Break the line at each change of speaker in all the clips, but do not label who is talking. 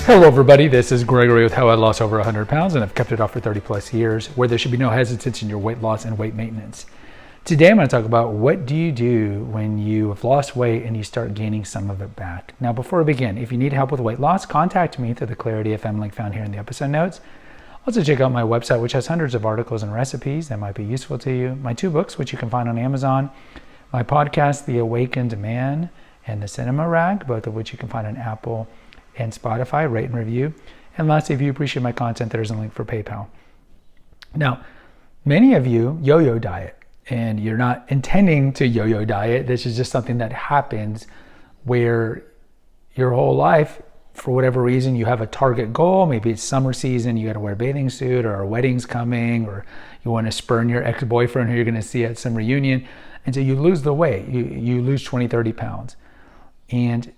Hello everybody, this is Gregory with How I Lost Over 100 Pounds, and I've kept it off for 30 plus years, where there should be no hesitance in your weight loss and weight maintenance. Today I'm going to talk about what do you do when you have lost weight and you start gaining some of it back. Now before I begin, if you need help with weight loss, contact me through the Clarity FM link found here in the episode notes. Also check out my website, which has hundreds of articles and recipes that might be useful to you. My 2 books, which you can find on Amazon. My podcast, The Awakened Man and The Cinema Rag, both of which you can find on Apple and Spotify. Rate and review. And lastly, if you appreciate my content, there's a link for PayPal. Now, many of you yo-yo diet, and you're not intending to yo-yo diet. This is just something that happens where your whole life, for whatever reason, you have a target goal. Maybe it's summer season, you got to wear a bathing suit, or a wedding's coming, or you want to spurn your ex-boyfriend who you're going to see at some reunion. And so you lose the weight. You lose 20, 30 pounds. And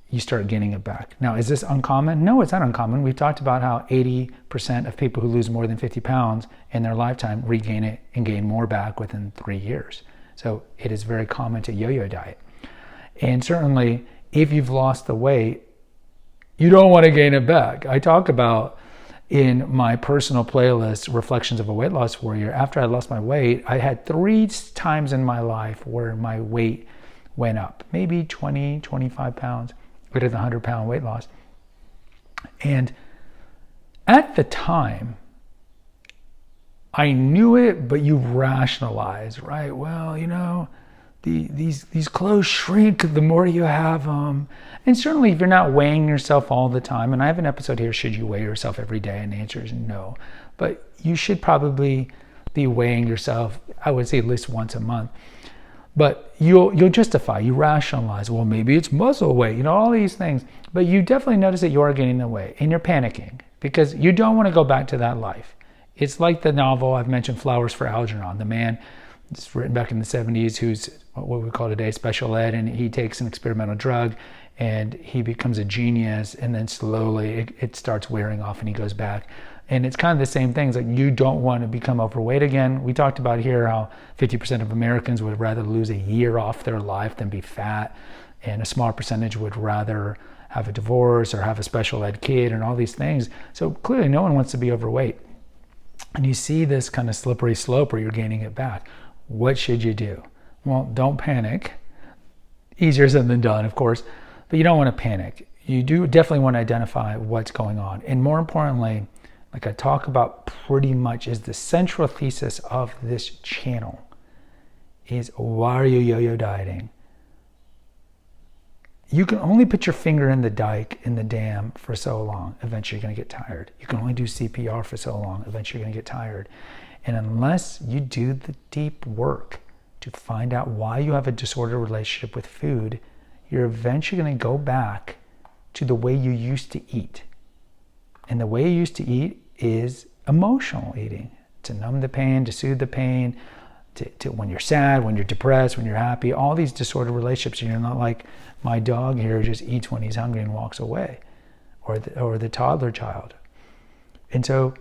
you start gaining it back. Now, is this uncommon? No, it's not uncommon. We've talked about how 80% of people who lose more than 50 pounds in their lifetime regain it and gain more back within 3 years. So it is very common to yo-yo diet. And certainly, if you've lost the weight, you don't want to gain it back. I talk about in my personal playlist, Reflections of a Weight Loss Warrior, after I lost my weight, I had 3 times in my life where my weight went up, maybe 20, 25 pounds. We did the 100-pound weight loss. And at the time, I knew it, but you rationalize, right? Well, you know, these clothes shrink the more you have them. And certainly if you're not weighing yourself all the time, and I have an episode here, should you weigh yourself every day? And the answer is no. But you should probably be weighing yourself, I would say at least once a month. But you'll justify, you rationalize, well, maybe it's muscle weight, you know, all these things. But you definitely notice that you are gaining the weight and you're panicking because you don't want to go back to that life. It's like the novel I've mentioned, Flowers for Algernon. The man, it's written back in the 70s, who's what we call today special ed, and he takes an experimental drug and he becomes a genius, and then slowly it starts wearing off and he goes back. And it's kind of the same things, like you don't want to become overweight again. We talked about here how 50% of Americans would rather lose a year off their life than be fat. And a smaller percentage would rather have a divorce or have a special ed kid and all these things. So clearly no one wants to be overweight. And you see this kind of slippery slope where you're gaining it back. What should you do? Well, don't panic. Easier said than done, of course, but you don't want to panic. You do definitely want to identify what's going on. And more importantly, like I talk about pretty much is the central thesis of this channel is, why are you yo-yo dieting? You can only put your finger in the dike, in the dam for so long. Eventually you're going to get tired. You can only do CPR for so long. Eventually you're going to get tired. And unless you do the deep work to find out why you have a disordered relationship with food, you're eventually going to go back to the way you used to eat. And the way you used to eat is emotional eating, to numb the pain, to soothe the pain, to when you're sad, when you're depressed, when you're happy, all these disordered relationships. And you're not like my dog here who just eats when he's hungry and walks away, or the toddler child. And so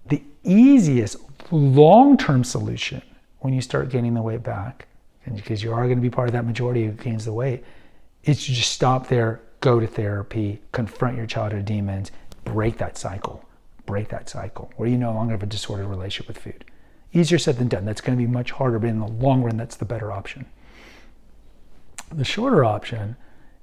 the easiest long-term solution when you start gaining the weight back, and because you are going to be part of that majority who gains the weight, is to just stop there, go to therapy, confront your childhood demons, break that cycle where you no longer have a disordered relationship with food. Easier said than done. That's going to be much harder, but in the long run, that's the better option. The shorter option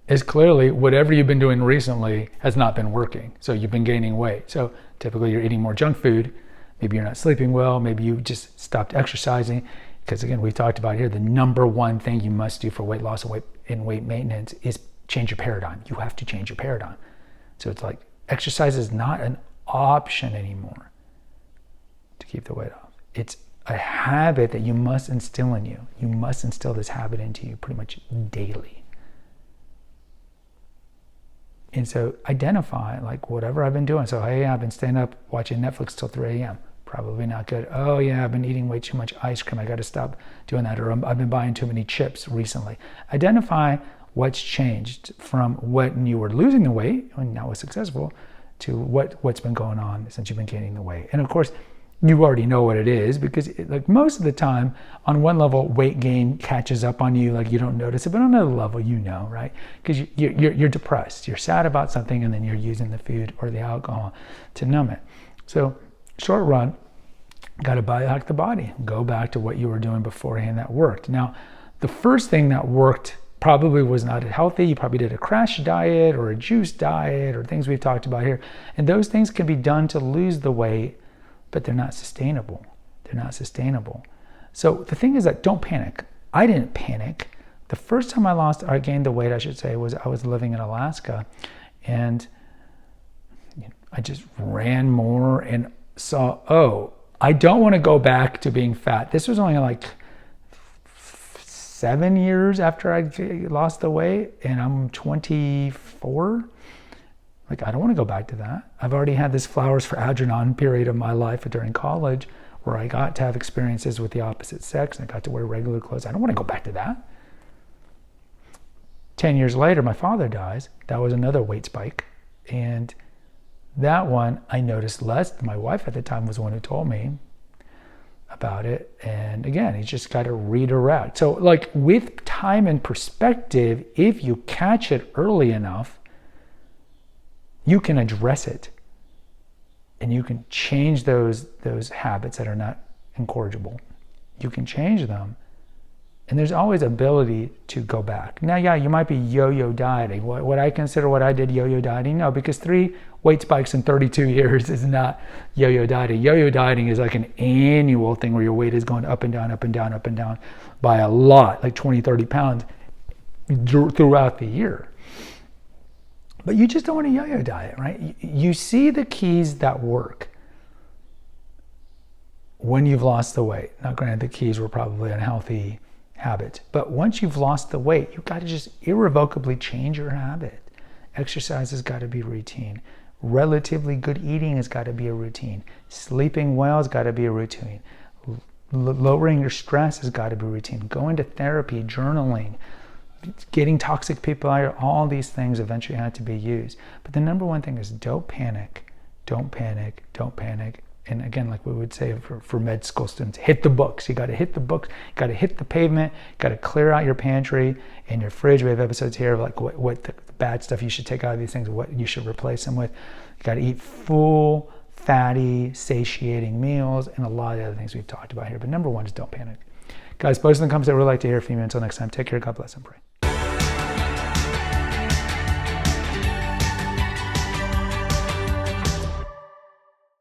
is clearly whatever you've been doing recently has not been working. So you've been gaining weight. So typically you're eating more junk food. Maybe you're not sleeping well. Maybe you just stopped exercising. Because again, we talked about here, the number one thing you must do for weight loss and weight maintenance is change your paradigm. You have to change your paradigm. So it's like exercise is not an option anymore to keep the weight off. It's a habit that you must instill in you. You must instill this habit into you pretty much daily. And so identify like whatever I've been doing. So, hey, I've been staying up watching Netflix till 3 a.m. Probably not good. Oh yeah, I've been eating way too much ice cream. I got to stop doing that. Or I've been buying too many chips recently. Identify what's changed from when you were losing the weight, and now it's successful, to what's been going on since you've been gaining the weight. And of course, you already know what it is, because like most of the time on one level weight gain catches up on you, like you don't notice it, but on another level you know, right? Because you're depressed, you're sad about something, and then you're using the food or the alcohol to numb it. So short run, got to biohack the body, go back to what you were doing beforehand that worked. Now the first thing that worked probably was not healthy. You probably did a crash diet or a juice diet or things we've talked about here, and those things can be done to lose the weight, but they're not sustainable. They're not sustainable. So the thing is that don't panic. I didn't panic. The first time I gained the weight, I should say, was I was living in Alaska, and I just ran more and saw, oh, I don't want to go back to being fat. This was only like 7 years after I lost the weight, and I'm 24. Like, I don't want to go back to that. I've already had this flowers for Algernon period of my life during college where I got to have experiences with the opposite sex and I got to wear regular clothes. I don't want to go back to that. 10 years later, my father dies. That was another weight spike. And that one, I noticed less. My wife at the time was the one who told me about it. And again, you just got to redirect. So like with time and perspective, if you catch it early enough, you can address it and you can change those habits that are not incorrigible. You can change them, and there's always ability to go back. Now, yeah, you might be yo-yo dieting. What I consider what I did yo-yo dieting? No, because 3 weight spikes in 32 years is not yo-yo dieting. Yo-yo dieting is like an annual thing where your weight is going up and down, up and down, up and down by a lot, like 20, 30 pounds throughout the year. But you just don't want a yo-yo diet, right? You see the keys that work when you've lost the weight. Now, granted, the keys were probably unhealthy habits, but once you've lost the weight, you've got to just irrevocably change your habit. Exercise has got to be routine. Relatively good eating has got to be a routine. Sleeping well has got to be a routine. Lowering your stress has got to be a routine. Going to therapy, journaling, getting toxic people out, all these things eventually had to be used. But the number one thing is don't panic, don't panic, don't panic. And again, like we would say for med school students, hit the books. You got to hit the books, you got to hit the pavement, you got to clear out your pantry and your fridge. We have episodes here of like what the bad stuff you should take out of these things, what you should replace them with. You got to eat full, fatty, satiating meals, and a lot of the other things we've talked about here. But number one is don't panic. Guys, post in the comments. I would like to hear from you. Until next time, take care. God bless and pray.